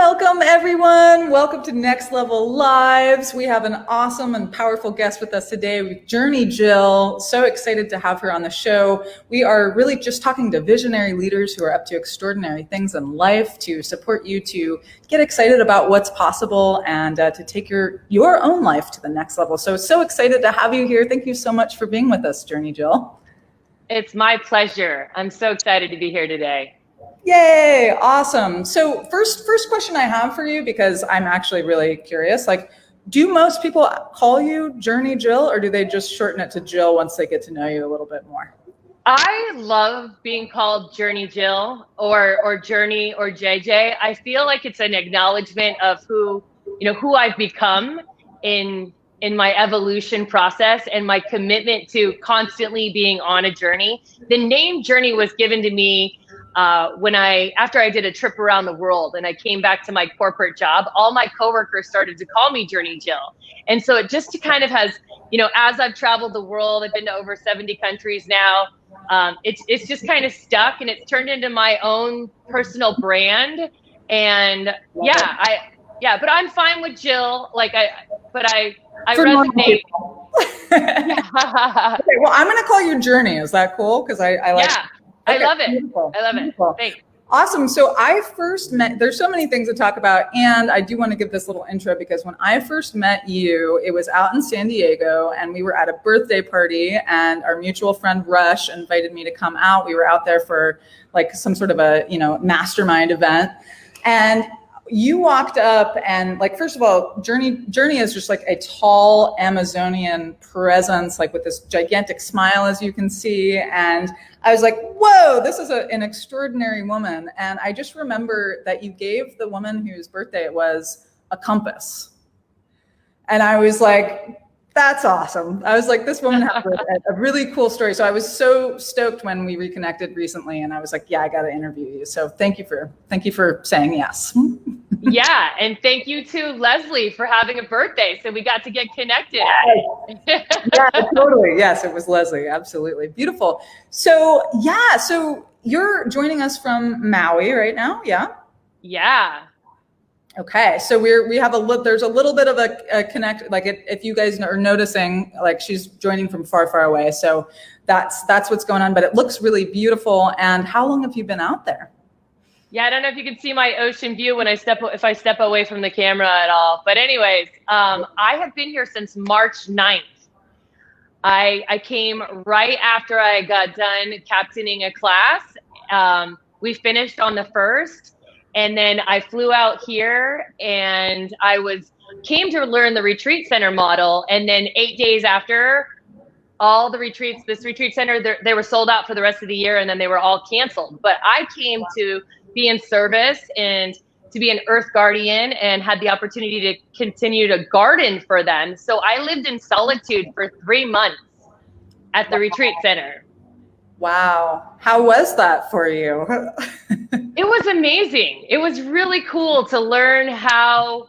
Welcome, everyone. Welcome to Next Level Lives. We have an awesome and powerful guest with us today, Journey Jill. So excited to have her on the show. We are really just talking to visionary leaders who are up to extraordinary things in life to support you to get excited about what's possible and to take your own life to the next level. So excited to have you here. Thank you so much for being with us, Journey Jill. It's my pleasure. I'm so excited to be here today. Yay, awesome. So first question I have for you, because I'm actually really curious, like, do most people call you Journey Jill, or do they just shorten it to Jill once they get to know you a little bit more? I love being called Journey Jill or Journey or JJ. I feel like it's an acknowledgement of who I've become in my evolution process and my commitment to constantly being on a journey. The name Journey was given to me after I did a trip around the world and I came back to my corporate job. All my coworkers started to call me Journey Jill. And so it just kind of has, as I've traveled the world, I've been to over 70 countries now. It's just kind of stuck, and it's turned into my own personal brand. And but I'm fine with Jill. I resonate. Yeah. Okay, well, I'm going to call you Journey. Is that cool? Because I like. Yeah. Okay, I love it. Beautiful. I love it. Beautiful. Thanks. Awesome. So I first met, there's so many things to talk about, and I do want to give this little intro because when I first met you, it was out in San Diego, and we were at a birthday party, and our mutual friend Rush invited me to come out. We were out there for like some sort of a, mastermind event, and you walked up and, like, first of all, Journey is just like a tall Amazonian presence, like with this gigantic smile, as you can see. And I was like, whoa, this is an extraordinary woman. And I just remember that you gave the woman whose birthday it was a compass. And I was like, that's awesome. I was like, this woman has a really cool story. So I was so stoked when we reconnected recently, and I was like, yeah, I got to interview you. So thank you for saying yes. Yeah, and thank you to Leslie for having a birthday, so we got to get connected. Yeah, totally. Yes, it was Leslie. Absolutely. Beautiful. So you're joining us from Maui right now. Yeah. Yeah. Okay, so there's a little bit of a connect, like if you guys are noticing, like she's joining from far, far away. So that's what's going on, but it looks really beautiful. And how long have you been out there? Yeah, I don't know if you can see my ocean view if I step away from the camera at all. But anyways, I have been here since March 9th. I came right after I got done captaining a class. We finished on the 1st. And then I flew out here, and came to learn the retreat center model. And then 8 days after, all the retreats, this retreat center, they were sold out for the rest of the year, and then they were all canceled. But I came to be in service and to be an earth guardian, and had the opportunity to continue to garden for them. So I lived in solitude for 3 months at the retreat center. Wow. How was that for you? It was amazing. It was really cool to learn how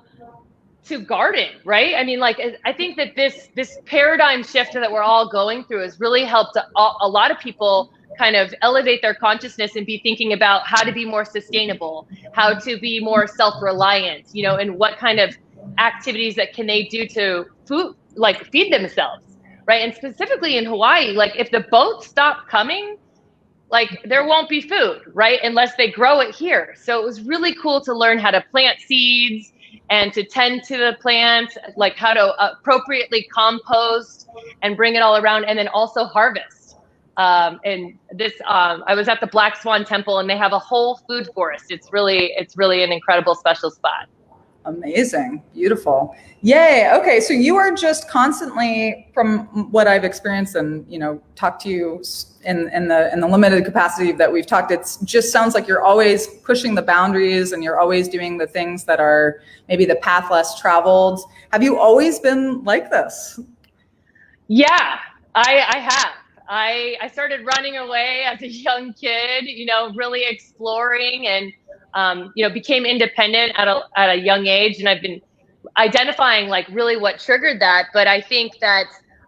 to garden, right? I mean, I think that this paradigm shift that we're all going through has really helped a lot of people kind of elevate their consciousness and be thinking about how to be more sustainable, how to be more self-reliant, and what kind of activities that can they do to feed themselves. Right. And specifically in Hawaii, if the boats stop coming, there won't be food, right? Unless they grow it here. So it was really cool to learn how to plant seeds and to tend to the plants, how to appropriately compost and bring it all around, and then also harvest. I was at the Black Swan Temple, and they have a whole food forest. It's really an incredible, special spot. Amazing. Beautiful. Yay. Okay. So you are just constantly, from what I've experienced and, talked to you in the limited capacity that we've talked, it just sounds like you're always pushing the boundaries, and you're always doing the things that are maybe the path less traveled. Have you always been like this? Yeah, I have. I started running away as a young kid, really exploring, and became independent at a young age. And I've been identifying really what triggered that. But I think that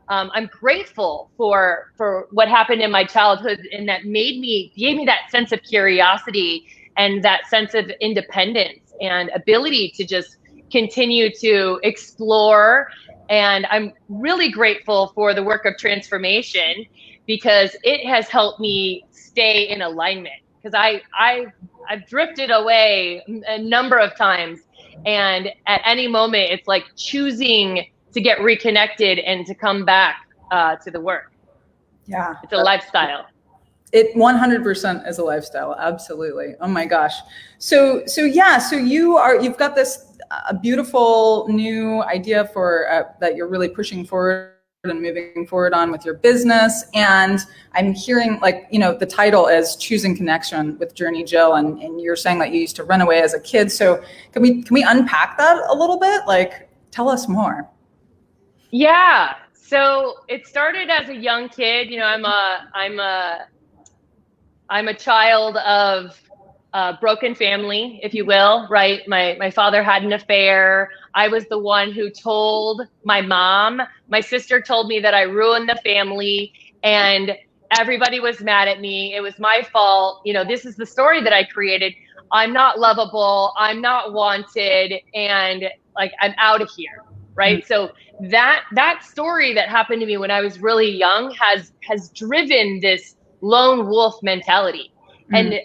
I'm grateful for what happened in my childhood, and that gave me that sense of curiosity and that sense of independence. and ability to just continue to explore. And I'm really grateful for the work of transformation, because it has helped me stay in alignment. Because I've drifted away a number of times, and at any moment it's like choosing to get reconnected and to come back to the work. Yeah, it's a lifestyle. It 100% is a lifestyle. Absolutely. Oh my gosh. So you've got this a beautiful new idea for that you're really pushing forward and moving forward on with your business. And I'm hearing, like, you know, the title is Choosing Connection with Journey Jill, and you're saying that you used to run away as a kid. So can we unpack that a little bit? Like, tell us more. Yeah. So it started as a young kid. You know, I'm a child of a broken family, if you will, right? My father had an affair. I was the one who told my mom. My sister told me that I ruined the family, and everybody was mad at me. It was my fault. You know, this is the story that I created. I'm not lovable. I'm not wanted. And like, I'm out of here. Right. So that story that happened to me when I was really young has driven this lone wolf mentality. And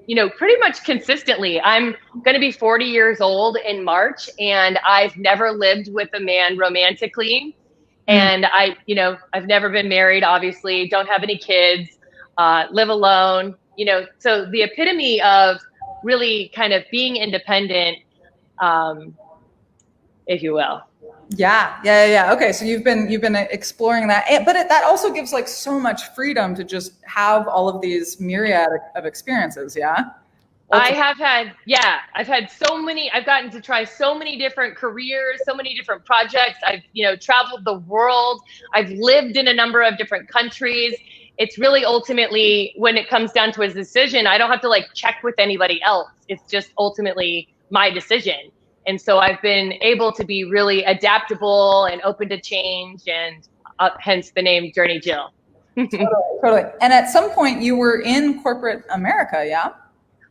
you know, pretty much consistently, I'm going to be 40 years old in March, and I've never lived with a man romantically. And I've never been married, obviously, don't have any kids, live alone, you know, so the epitome of really kind of being independent, if you will. Yeah. Okay. So you've been exploring that, but that also gives like so much freedom to just have all of these myriad of experiences. Yeah. I've gotten to try so many different careers, so many different projects. I've, you know, traveled the world. I've lived in a number of different countries. It's really ultimately, when it comes down to a decision, I don't have to like check with anybody else. It's just ultimately my decision. And so I've been able to be really adaptable and open to change, and hence the name Journey Jill. Totally. And at some point you were in corporate America, yeah?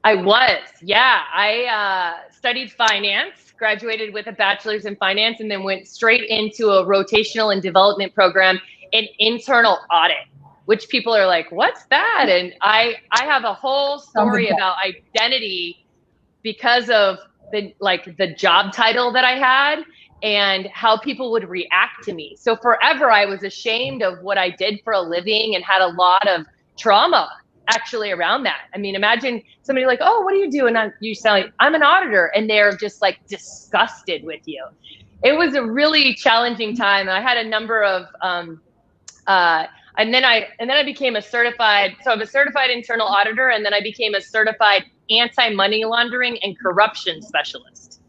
I was, yeah. I studied finance, graduated with a bachelor's in finance, and then went straight into a rotational and development program in internal audit, which people are like, what's that? And I have a whole story about identity because of the job title that I had and how people would react to me. So forever I was ashamed of what I did for a living and had a lot of trauma actually around that. I mean, imagine somebody like, oh, what do you do? And you sound like, I'm an auditor, and they're just like disgusted with you. It was a really challenging time. I had a number of, and then I became a certified, so I'm a certified internal auditor, and then I became a certified anti-money laundering and corruption specialist.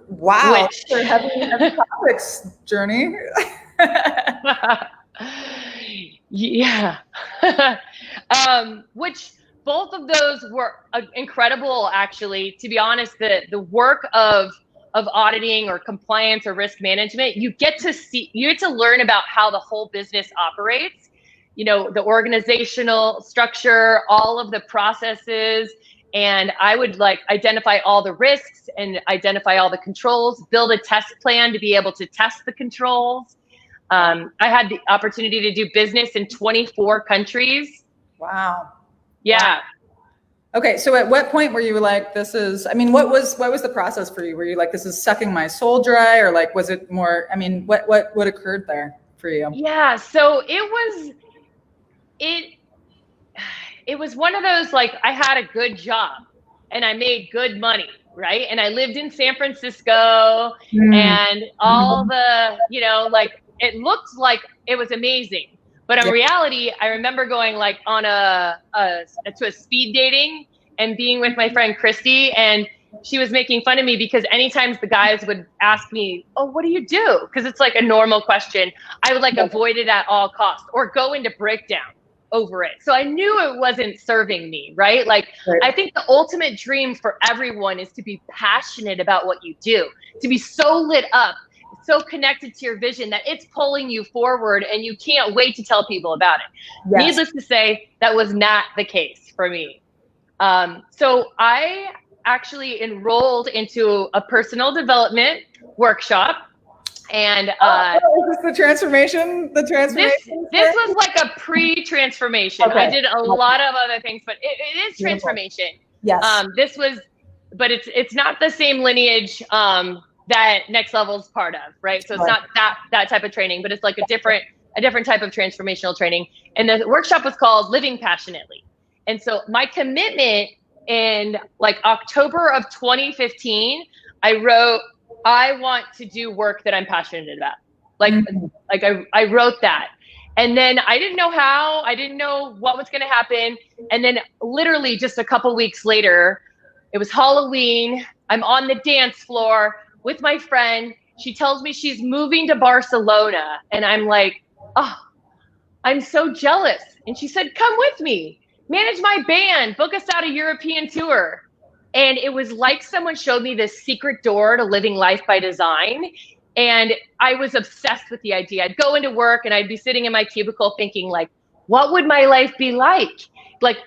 Wow. Heavy topics, Journey. Yeah. Which both of those were incredible, actually. To be honest, the work of auditing or compliance or risk management, you get to learn about how the whole business operates, you know, the organizational structure, all of the processes. And I would like identify all the risks and identify all the controls, build a test plan to be able to test the controls. I had the opportunity to do business in 24 countries. Wow. Yeah. Wow. Okay. So at what point were you like, this is, I mean, what was the process for you? Were you like, this is sucking my soul dry, or like, was it more, I mean, what occurred there for you? Yeah. So it was one of those, like, I had a good job and I made good money, right? And I lived in San Francisco and all the, you know, like, it looked like it was amazing. But in reality, I remember going like on to a speed dating and being with my friend Christy, and she was making fun of me because anytime the guys would ask me, oh, what do you do? Because it's like a normal question. I would like avoid it at all costs or go into breakdown over it. So I knew it wasn't serving me, right? Like, I think the ultimate dream for everyone is to be passionate about what you do, to be so lit up, so connected to your vision that it's pulling you forward and you can't wait to tell people about it. Needless to say, that was not the case for me. So I actually enrolled into a personal development workshop. And is this the transformation? The transformation? This was like a pre-transformation. Okay. I did a lot of other things, but it is transformation. Yes. But it's not the same lineage that Next Level is part of, right? So it's not that type of training, but it's like a different type of transformational training. And the workshop was called Living Passionately. And so my commitment in like October of 2015, I wrote, I want to do work that I'm passionate about. I wrote that. And then I didn't know how, I didn't know what was going to happen. And then literally just a couple weeks later, it was Halloween. I'm on the dance floor with my friend. She tells me she's moving to Barcelona. And I'm like, oh, I'm so jealous. And she said, come with me, manage my band, book us out a European tour. And it was like someone showed me this secret door to living life by design. And I was obsessed with the idea. I'd go into work and I'd be sitting in my cubicle thinking like, what would my life be like? Like,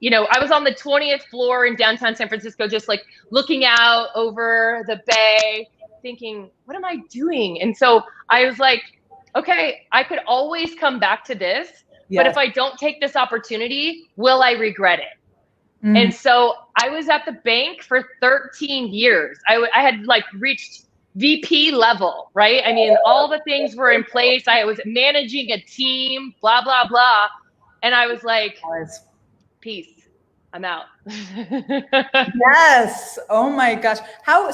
you know, I was on the 20th floor in downtown San Francisco, just like looking out over the bay, thinking, what am I doing? And so I was like, okay, I could always come back to this, but if I don't take this opportunity, will I regret it? And so I was at the bank for 13 years. I had like reached VP level, right? I mean, all the things were in place. I was managing a team, blah, blah, blah. And I was like, peace, I'm out. Yes. Oh my gosh.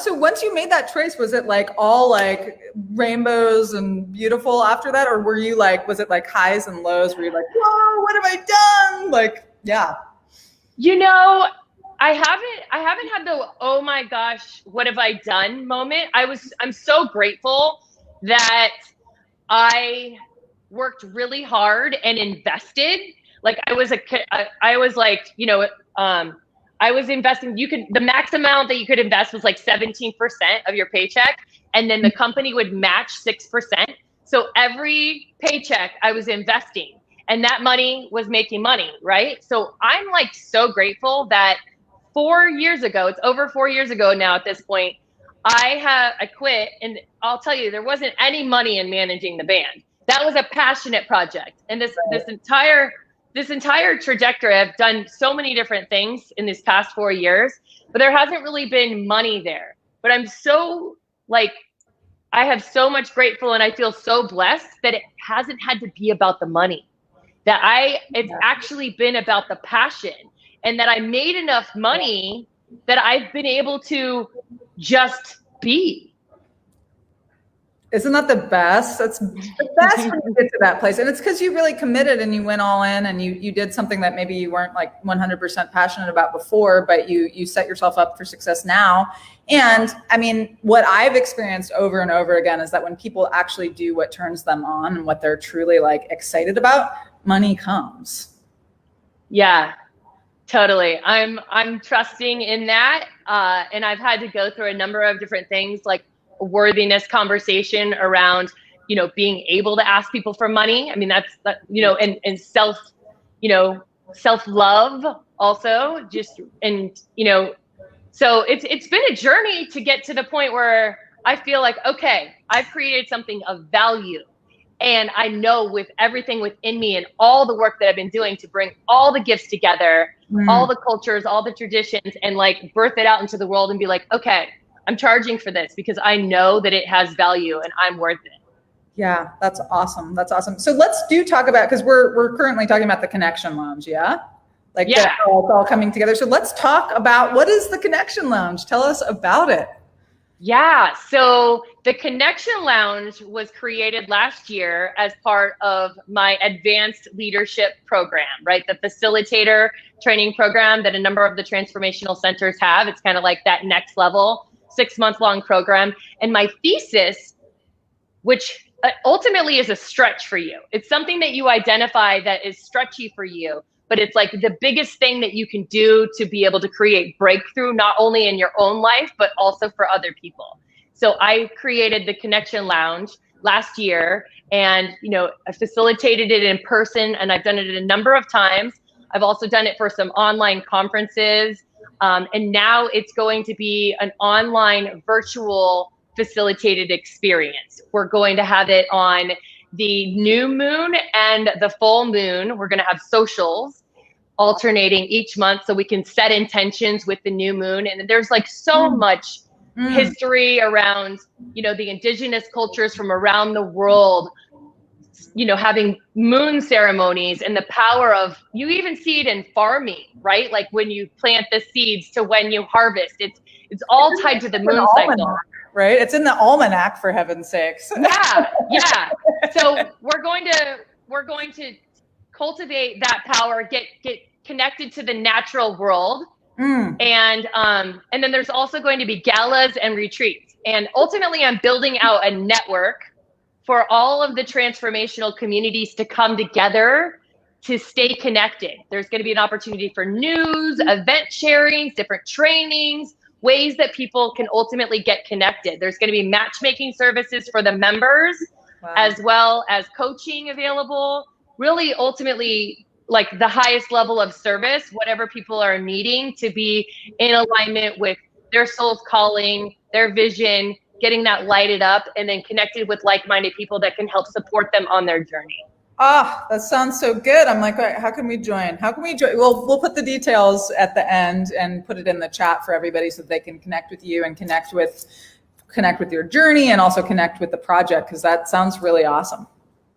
So once you made that choice, was it like all like rainbows and beautiful after that? Or were you like, was it like highs and lows? Were you like, whoa, what have I done? Like, yeah. You know, I haven't had the, oh my gosh, what have I done moment. I'm so grateful that I worked really hard and invested. Like I was like, you know, I was investing, the max amount that you could invest was like 17% of your paycheck. And then the company would match 6%. So every paycheck I was investing. And that money was making money, right? So I'm like so grateful that 4 years ago, it's over 4 years ago now at this point, I quit. And I'll tell you, there wasn't any money in managing the band. That was a passionate project. And this entire trajectory, I've done so many different things in these past 4 years, but there hasn't really been money there. But I'm so like, I have so much grateful and I feel so blessed that it hasn't had to be about the money. It's actually been about the passion, and that I made enough money that I've been able to just be. Isn't that the best? That's the best when you get to that place. And it's because you really committed and you went all in and you did something that maybe you weren't like 100% passionate about before, but you set yourself up for success now. And I mean, what I've experienced over and over again is that when people actually do what turns them on and what they're truly like excited about, money comes. Yeah, totally. I'm trusting in that. And I've had to go through a number of different things, like a worthiness conversation around, you know, being able to ask people for money. I mean, that's, you know, and self-love also just, and, you know, so it's been a journey to get to the point where I feel like, okay, I've created something of value. And I know with everything within me and all the work that I've been doing to bring all the gifts together, all the cultures, all the traditions, and like birth it out into the world and be like, okay, I'm charging for this because I know that it has value and I'm worth it. Yeah, that's awesome. That's awesome. So let's talk about, because we're currently talking about the Connection Lounge, yeah? Like it's all coming together. So let's talk about, what is the Connection Lounge? Tell us about it. Yeah, so the Connection Lounge was created last year as part of my advanced leadership program, right? The facilitator training program that a number of the transformational centers have. It's kind of like that next level, 6-month-long program. And my thesis, which ultimately is a stretch for you. It's something that you identify that is stretchy for you, but it's like the biggest thing that you can do to be able to create breakthrough, not only in your own life, but also for other people. So I created the Connection Lounge last year, and, you know, I facilitated it in person, and I've done it a number of times. I've also done it for some online conferences. And now it's going to be an online virtual facilitated experience. We're going to have it on the new moon and the full moon. We're going to have socials alternating each month so we can set intentions with the new moon. And there's like so much history around, you know, the indigenous cultures from around the world, you know, having moon ceremonies and the power of, you even see it in farming, right? Like when you plant the seeds to when you harvest, it's all tied to the moon cycle. Right? It's in the almanac, for heaven's sakes. Yeah. So we're going to cultivate that power, get connected to the natural world. And then there's also going to be galas and retreats. And ultimately I'm building out a network for all of the transformational communities to come together to stay connected. There's going to be an opportunity for news, event sharings, different trainings, ways that people can ultimately get connected. There's going to be matchmaking services for the members, as well as coaching available. Really, ultimately, like the highest level of service, whatever people are needing to be in alignment with their soul's calling, their vision, getting that lighted up, and then connected with like-minded people that can help support them on their journey. Ah, that sounds so good. I'm like, right, how can we join? How can we join? Well, we'll put the details at the end and put it in the chat for everybody so that they can connect with you and connect with your journey and also connect with the project, because that sounds really awesome.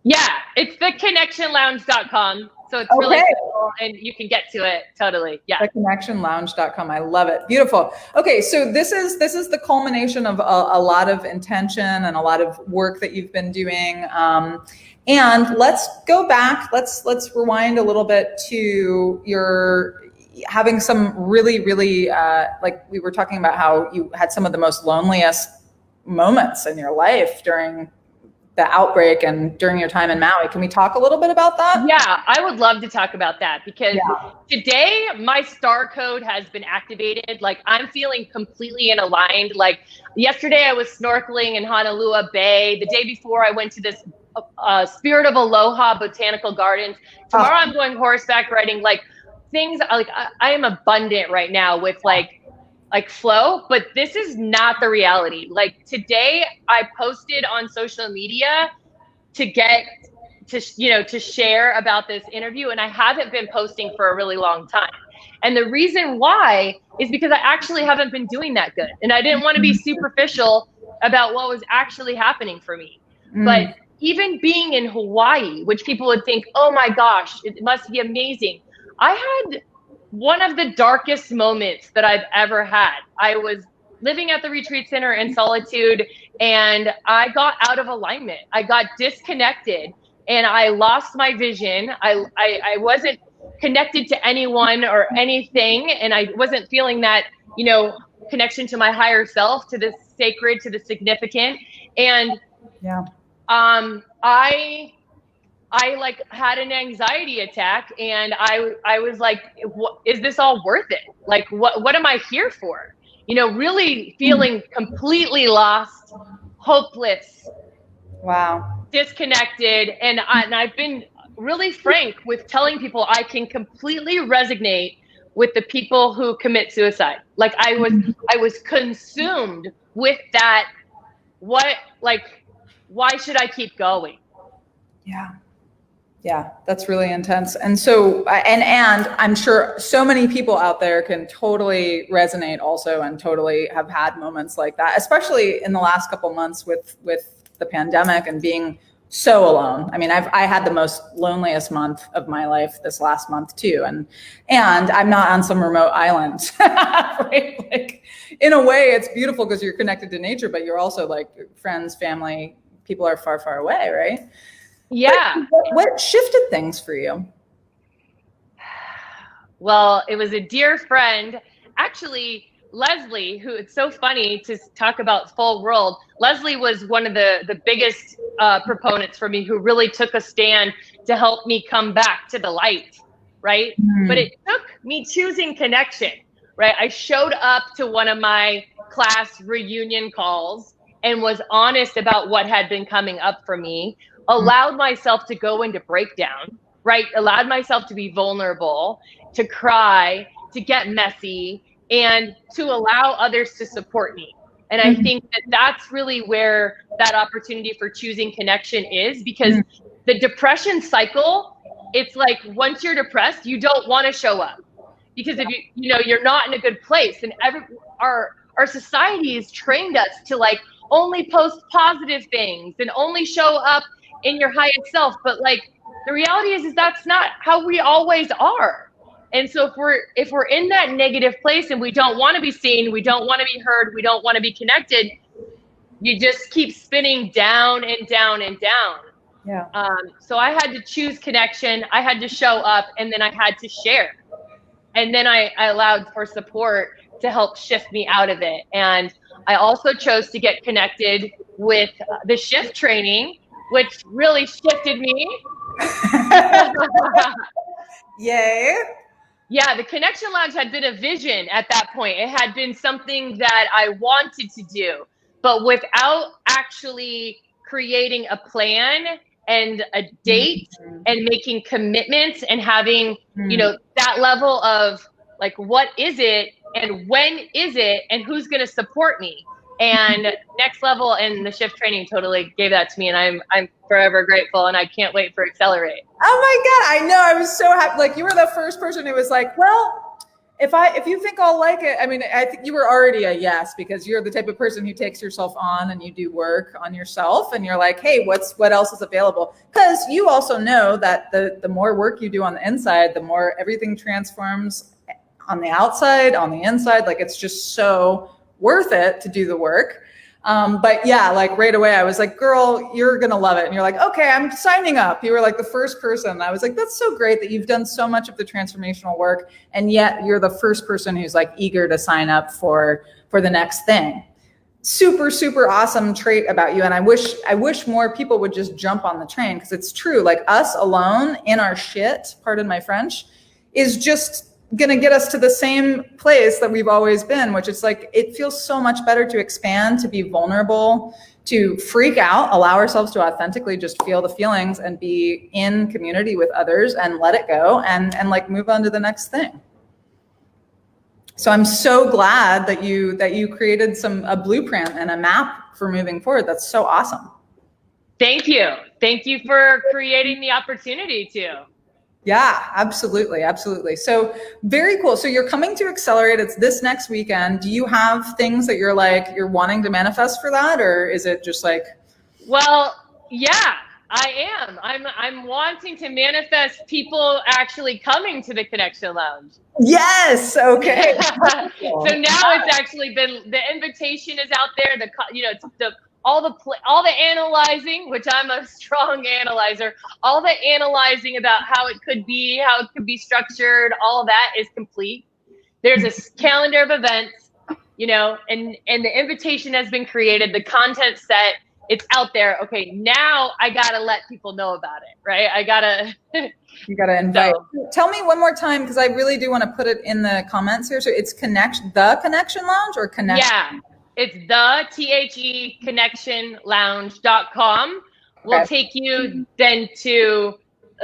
Yeah, it's theconnectionlounge.com. So it's really cool and you can get to it. Totally. Yeah. Theconnectionlounge.com. I love it. Beautiful. Okay. So this is the culmination of a lot of intention and a lot of work that you've been doing. And let's go back. Let's rewind a little bit to your having some really, really, like we were talking about how you had some of the most loneliest moments in your life during the outbreak and during your time in Maui. Can we talk a little bit about that? Yeah, I would love to talk about that because today my star code has been activated. Like I'm feeling completely aligned. Like yesterday I was snorkeling in Honolulu Bay. The day before I went to this Spirit of Aloha Botanical Gardens. Tomorrow I'm going horseback riding. Like things like I am abundant right now with like flow, but this is not the reality. Like today I posted on social media to share about this interview, and I haven't been posting for a really long time. And the reason why is because I actually haven't been doing that good. And I didn't want to be superficial about what was actually happening for me. But even being in Hawaii, which people would think, oh my gosh, it must be amazing. I had one of the darkest moments that I've ever had. I was living at the retreat center in solitude and I got out of alignment. I got disconnected and I lost my vision. I wasn't connected to anyone or anything. And I wasn't feeling that, connection to my higher self, to the sacred, to the significant. And I like had an anxiety attack and I was like, is this all worth it? Like, what am I here for? Really feeling completely lost, hopeless, disconnected. And I've been really frank with telling people I can completely resonate with the people who commit suicide. Like I was consumed with that. Why should I keep going? Yeah, that's really intense. And so, and I'm sure so many people out there can totally resonate also and totally have had moments like that, especially in the last couple of months with the pandemic and being so alone. I mean, I had the most loneliest month of my life this last month too. And I'm not on some remote island, right? Like in a way it's beautiful because you're connected to nature, but you're also like friends, family, people are far, far away, right? Yeah. What shifted things for you? Well, it was a dear friend, actually, Leslie, who it's so funny to talk about full world. Leslie was one of the biggest proponents for me, who really took a stand to help me come back to the light, right? But it took me choosing connection, right? I showed up to one of my class reunion calls and was honest about what had been coming up for me, allowed myself to go into breakdown, right? Allowed myself to be vulnerable, to cry, to get messy, and to allow others to support me. And I think that that's really where that opportunity for choosing connection is, because the depression cycle, it's like once you're depressed, you don't want to show up, because if you're not in a good place. And our society has trained us to like only post positive things and only show up in your highest self. But like the reality is that's not how we always are. And so if we're in that negative place and we don't want to be seen, we don't want to be heard, we don't want to be connected, you just keep spinning down and down and down. Yeah. So I had to choose connection, I had to show up, and then I had to share. And then I allowed for support to help shift me out of it. And I also chose to get connected with the shift training, which really shifted me. Yay. Yeah, the Connection Lounge had been a vision at that point. It had been something that I wanted to do, but without actually creating a plan and a date and making commitments and having, that level of like, what is it and when is it and who's going to support me? And Next Level and the shift training totally gave that to me, and I'm forever grateful, and I can't wait for Accelerate. Oh my God, I know. I was so happy. Like, you were the first person who was like, well, if you think I'll like it, I mean, I think you were already a yes, because you're the type of person who takes yourself on and you do work on yourself, and you're like, hey, what else is available? Because you also know that the more work you do on the inside, the more everything transforms on the outside, on the inside. Like, it's just so worth it to do the work. But yeah, like right away I was like, girl, you're going to love it. And you're like, okay, I'm signing up. You were like the first person. I was like, that's so great that you've done so much of the transformational work, and yet you're the first person who's like eager to sign up for the next thing. Super, super awesome trait about you. And I wish more people would just jump on the train, because it's true. Like, us alone in our shit, pardon my French, is just going to get us to the same place that we've always been, which is like, it feels so much better to expand, to be vulnerable, to freak out, allow ourselves to authentically just feel the feelings and be in community with others and let it go and like move on to the next thing. So I'm so glad that you created a blueprint and a map for moving forward. That's so awesome. Thank you. Thank you for creating the opportunity to. Yeah, absolutely. Absolutely. So very cool. So you're coming to Accelerate. It's this next weekend. Do you have things that you're wanting to manifest for that? Or is it just like? Well, yeah, I am. I'm wanting to manifest people actually coming to the Connection Lounge. Yes. Okay. So now it's actually been, the invitation is out there. All the analyzing, which I'm a strong analyzer, all the analyzing about how it could be structured, all of that is complete. There's a calendar of events, and the invitation has been created, the content set, it's out there. Okay, now I gotta let people know about it, right? You gotta invite. So, tell me one more time, because I really do want to put it in the comments here. So it's the Connection Lounge or Connection? Yeah. It's the connectionlounge.com. Will take you then to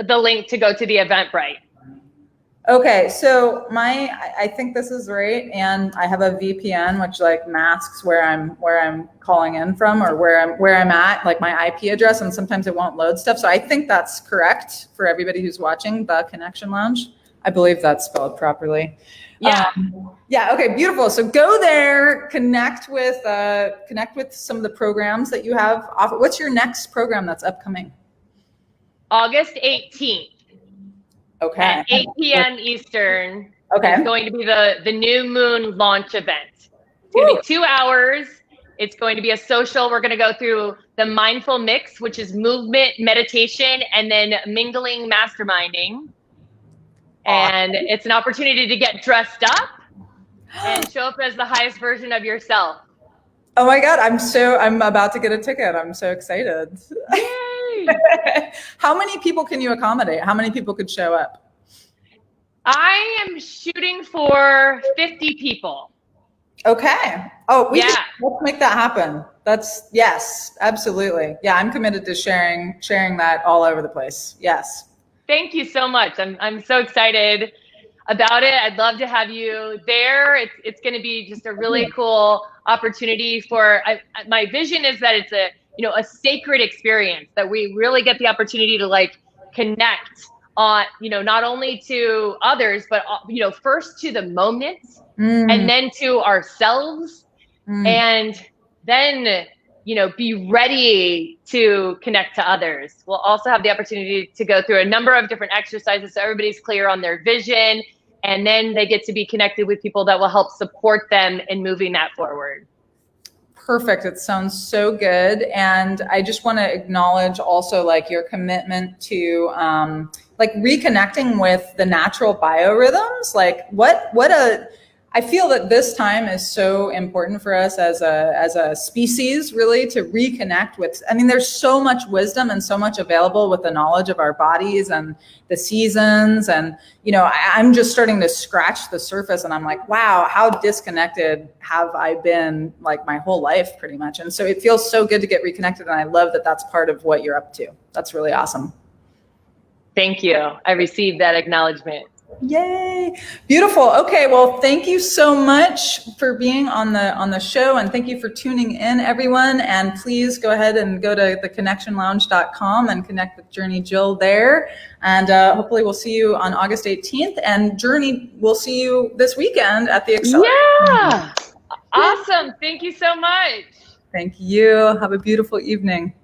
the link to go to the Eventbrite. Okay, so I think this is right, and I have a VPN which like masks where I'm calling in from, or where I'm at, like my IP address, and sometimes it won't load stuff. So I think that's correct for everybody who's watching. The Connection Lounge, I believe that's spelled properly. Yeah. Yeah. Okay. Beautiful. So go there, connect with some of the programs that you have offered. What's your next program that's upcoming? August 18th. Okay. At 8 p.m. Eastern. Okay. It's going to be the new moon launch event. It's going to be 2 hours. It's going to be a social. We're going to go through the mindful mix, which is movement, meditation, and then mingling, masterminding. And it's an opportunity to get dressed up and show up as the highest version of yourself. Oh my God, I'm about to get a ticket. I'm so excited. Yay! How many people can you accommodate? How many people could show up? I am shooting for 50 people. Okay. Oh, let's make that happen. Yes, absolutely. Yeah, I'm committed to sharing that all over the place. Yes. Thank you so much. I'm so excited about it. I'd love to have you there. It's going to be just a really cool opportunity for, my vision is that it's a, a sacred experience, that we really get the opportunity to like connect on, not only to others, but, first to the moment and then to ourselves and then, be ready to connect to others. We'll also have the opportunity to go through a number of different exercises so everybody's clear on their vision, and then they get to be connected with people that will help support them in moving that forward. Perfect. It sounds so good. And I just want to acknowledge also like your commitment to like reconnecting with the natural biorhythms. Like I feel that this time is so important for us as a species, really, to reconnect with. I mean, there's so much wisdom and so much available with the knowledge of our bodies and the seasons. And, I'm just starting to scratch the surface and I'm like, wow, how disconnected have I been like my whole life pretty much. And so it feels so good to get reconnected. And I love that that's part of what you're up to. That's really awesome. Thank you. I received that acknowledgement. Yay. Beautiful. Okay. Well, thank you so much for being on the show, and thank you for tuning in, everyone. And please go ahead and go to theconnectionlounge.com and connect with Journey Jill there. And hopefully we'll see you on August 18th. And Journey, we'll see you this weekend at the Accelerator. Yeah. Awesome. Thank you so much. Thank you. Have a beautiful evening.